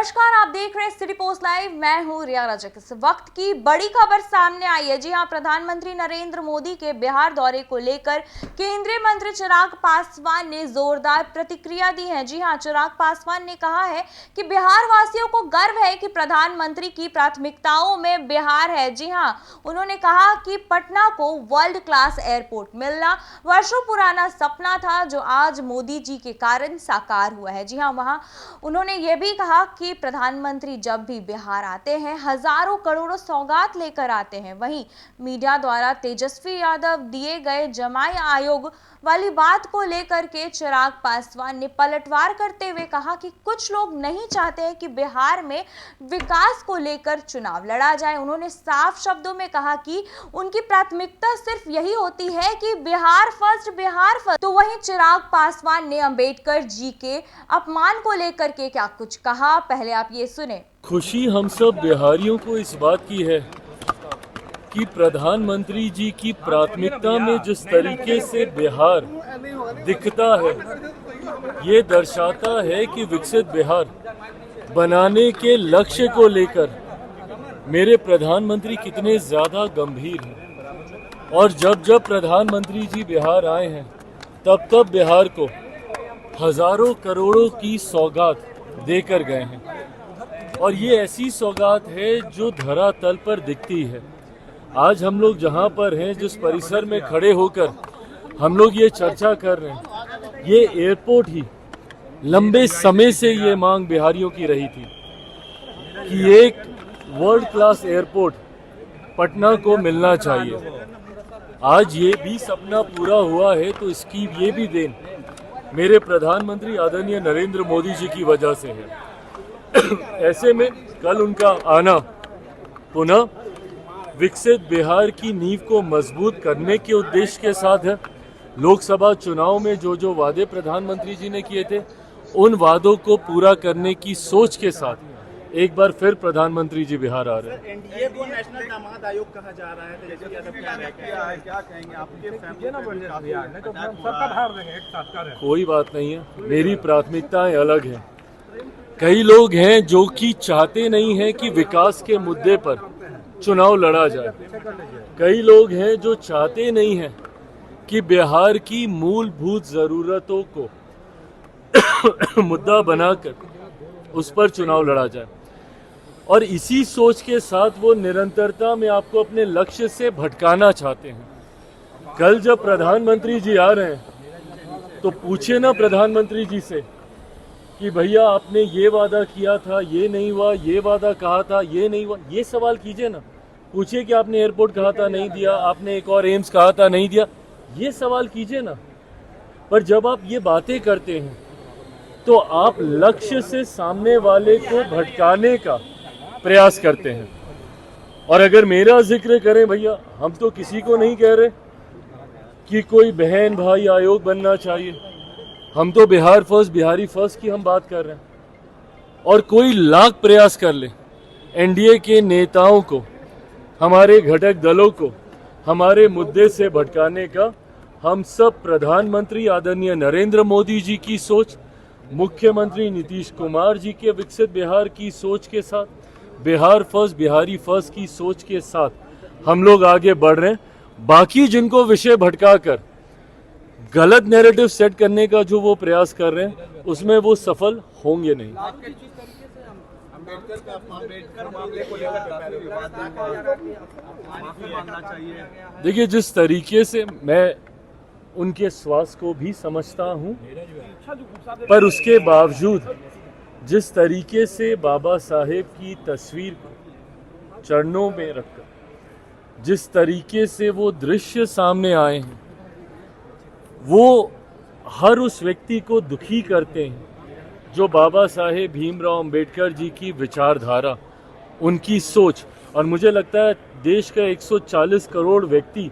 नमस्कार, आप देख रहे हैं सिटी पोस्ट लाइव। मैं हूं रिया रजक। इस वक्त की बड़ी खबर सामने आई है। जी हां, प्रधानमंत्री नरेंद्र मोदी के बिहार दौरे को लेकर केंद्रीय मंत्री चिराग पासवान ने जोरदार प्रतिक्रिया दी है। जी हां, चिराग पासवान ने कहा है कि बिहार वासियों को गर्व है कि प्रधानमंत्री की प्राथमिकताओं में बिहार है। जी हां, उन्होंने कहा कि पटना को वर्ल्ड क्लास एयरपोर्ट मिलना वर्षों पुराना सपना था, जो आज मोदी जी के कारण साकार हुआ है। जी हां, वहां उन्होंने ये भी कहा कि प्रधानमंत्री जब भी बिहार आते हैं हजारों करोड़ों सौगात लेकर आते हैं। वहीं मीडिया द्वारा तेजस्वी यादव दिए गए जमाई आयोग वाली बात को लेकर के चिराग पासवान ने पलटवार करते हुए कहा कि कुछ लोग नहीं चाहते हैं कि बिहार में विकास को लेकर चुनाव लड़ा जाए। उन्होंने साफ शब्दों में कहा कि उनकी प्राथमिकता सिर्फ यही होती है कि बिहार फर्स्ट, बिहार फर्स्ट। तो वहीं चिराग पासवान ने अंबेडकर जी के अपमान को लेकर के क्या कुछ कहा, पहले आप ये सुने। खुशी हम सब बिहारियों को इस बात की है कि प्रधानमंत्री जी की प्राथमिकता में जिस तरीके से बिहार दिखता है, ये दर्शाता है कि विकसित बिहार बनाने के लक्ष्य को लेकर मेरे प्रधानमंत्री कितने ज़्यादा गंभीर हैं। और जब जब प्रधानमंत्री जी बिहार आए हैं तब तब बिहार को हजारों करोड़ों की सौगात देकर गए हैं। और ये ऐसी सौगात है जो धरातल पर दिखती है। आज हम लोग जहाँ पर हैं, जिस परिसर में खड़े होकर हम लोग ये चर्चा कर रहे हैं, ये एयरपोर्ट ही लंबे समय से ये मांग बिहारियों की रही थी कि एक वर्ल्ड क्लास एयरपोर्ट पटना को मिलना चाहिए। आज ये भी सपना पूरा हुआ है, तो इसकी ये भी देन मेरे प्रधानमंत्री आदरणीय नरेंद्र मोदी जी की वजह से है। ऐसे में कल उनका आना पुनः विकसित बिहार की नींव को मजबूत करने के उद्देश्य के साथ है। लोकसभा चुनाव में जो जो वादे प्रधानमंत्री जी ने किए थे, उन वादों को पूरा करने की सोच के साथ एक बार फिर प्रधानमंत्री जी बिहार आ रहे हैं। एनडीए को नेशनल दामाद आयोग कहा जा रहा है, क्या कहेंगे? कोई बात नहीं है, मेरी प्राथमिकताएं अलग हैं। कई लोग हैं जो कि चाहते नहीं हैं कि विकास के मुद्दे पर चुनाव लड़ा जाए। कई लोग हैं जो चाहते नहीं हैं कि बिहार की मूलभूत जरूरतों को मुद्दा बनाकर उस पर चुनाव लड़ा जाए। और इसी सोच के साथ वो निरंतरता में आपको अपने लक्ष्य से भटकाना चाहते हैं। कल जब प्रधानमंत्री जी आ रहे हैं तो पूछे ना प्रधानमंत्री जी से कि भैया आपने ये वादा किया था, ये नहीं हुआ, ये वादा कहा था, ये नहीं हुआ। ये सवाल कीजिए ना, पूछिए कि आपने एयरपोर्ट कहा था नहीं दिया, आपने एक और एम्स कहा था नहीं दिया, ये सवाल कीजिए ना। पर जब आप ये बातें करते हैं तो आप लक्ष्य से सामने वाले को भटकाने का प्रयास करते हैं। और अगर मेरा जिक्र करें भैया, हम तो किसी को नहीं कह रहे कि कोई बहन भाई आयोग बनना चाहिए। हम तो बिहार फर्स्ट, बिहारी फर्स्ट की हम बात कर रहे हैं। और कोई लाख प्रयास कर ले एनडीए के नेताओं को, हमारे घटक दलों को हमारे मुद्दे से भटकाने का, हम सब प्रधानमंत्री आदरणीय नरेंद्र मोदी जी की सोच, मुख्यमंत्री नीतीश कुमार जी के विकसित बिहार की सोच के साथ, बिहार फर्स्ट, बिहारी फर्स्ट की सोच के साथ हम लोग आगे बढ़ रहे हैं। बाकी जिनको विषय भटकाकर गलत नैरेटिव सेट करने का जो वो प्रयास कर रहे हैं, उसमें वो सफल होंगे नहीं। देखिए, जिस तरीके से मैं उनके स्वास्थ्य को भी समझता हूं, पर उसके बावजूद जिस तरीके से बाबा साहेब की तस्वीर को चरणों में रखकर जिस तरीके से वो दृश्य सामने आए हैं, वो हर उस व्यक्ति को दुखी करते हैं जो बाबा साहेब भीमराव अंबेडकर जी की विचारधारा, उनकी सोच, और मुझे लगता है देश का 140 करोड़ व्यक्ति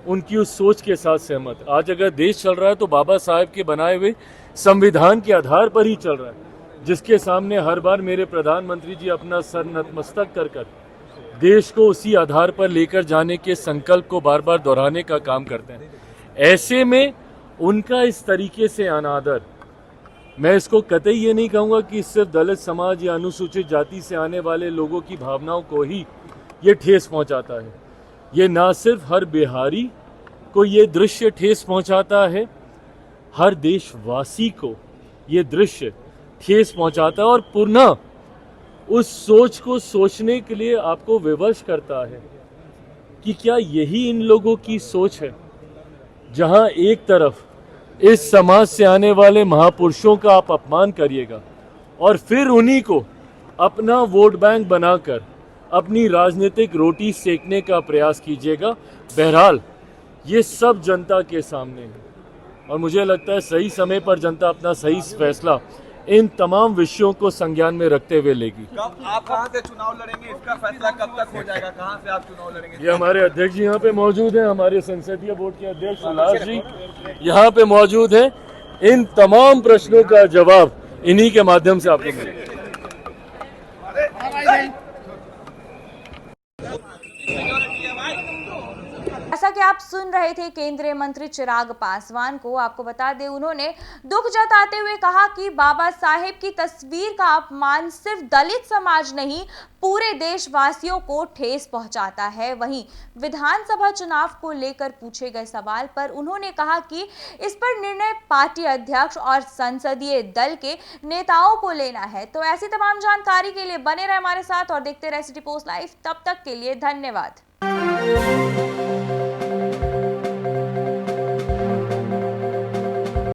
उनकी उस सोच के साथ सहमत। आज अगर देश चल रहा है तो बाबा साहेब के बनाए हुए संविधान के आधार पर ही चल रहा है, जिसके सामने हर बार मेरे प्रधानमंत्री जी अपना सर नतमस्तक कर देश को उसी आधार पर लेकर जाने के संकल्प को बार बार दोहराने का काम करते हैं। ऐसे में उनका इस तरीके से अनादर मैं इसको कतई ये नहीं कहूँगा कि सिर्फ दलित समाज या अनुसूचित जाति से आने वाले लोगों की भावनाओं को ही ये ठेस पहुंचाता है। ये ना सिर्फ हर बिहारी को ये दृश्य ठेस पहुंचाता है, हर देशवासी को ये दृश्य ठेस पहुंचाता है और पुनः उस सोच को सोचने के लिए आपको विवश करता है कि क्या यही इन लोगों की सोच है, जहां एक तरफ इस समाज से आने वाले महापुरुषों का आप अपमान करिएगा और फिर उन्हीं को अपना वोट बैंक बनाकर अपनी राजनीतिक रोटी सेकने का प्रयास कीजिएगा। बहरहाल ये सब जनता के सामने है और मुझे लगता है सही समय पर जनता अपना सही फैसला इन तमाम विषयों को संज्ञान में रखते हुए लेगी। कब आप कहां से चुनाव लड़ेंगे, इसका फैसला कब तक हो जाएगा, कहां से आप चुनाव लड़ेंगे? ये हमारे अध्यक्ष जी यहाँ पे मौजूद हैं, हमारे संसदीय बोर्ड के अध्यक्ष उल्लास जी यहाँ पे मौजूद हैं। इन तमाम प्रश्नों का जवाब इन्हीं के माध्यम से आपको मिलेगा। जैसा कि आप सुन रहे थे केंद्रीय मंत्री चिराग पासवान को, आपको बता दें उन्होंने दुख जताते हुए कहा कि बाबा साहेब की तस्वीर का अपमान सिर्फ दलित समाज नहीं पूरे देशवासियों को ठेस पहुंचाता है। वहीं विधानसभा चुनाव को लेकर पूछे गए सवाल पर उन्होंने कहा कि इस पर निर्णय पार्टी अध्यक्ष और संसदीय दल के नेताओं को लेना है। तो ऐसी तमाम जानकारी के लिए बने रहे हमारे साथ और देखते रहे सिटी पोस्ट लाइव। तब तक के लिए धन्यवाद।